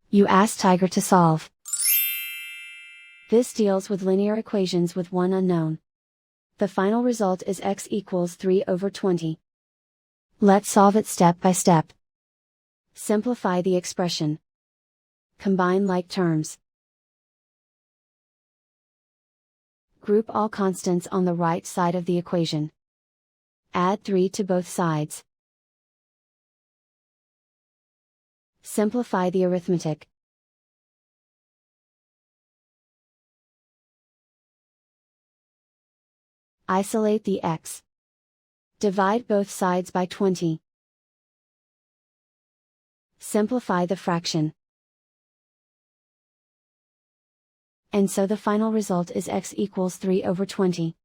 You ask Tiger to solve. This deals with linear equations with one unknown. The final result is x equals 3/20. Let's solve it step by step. Simplify the expression. Combine like terms. Group all constants on the right side of the equation. Add 3 to both sides. Simplify the arithmetic. Isolate the x. Divide both sides by 20. Simplify the fraction. And so the final result is x equals 3/20.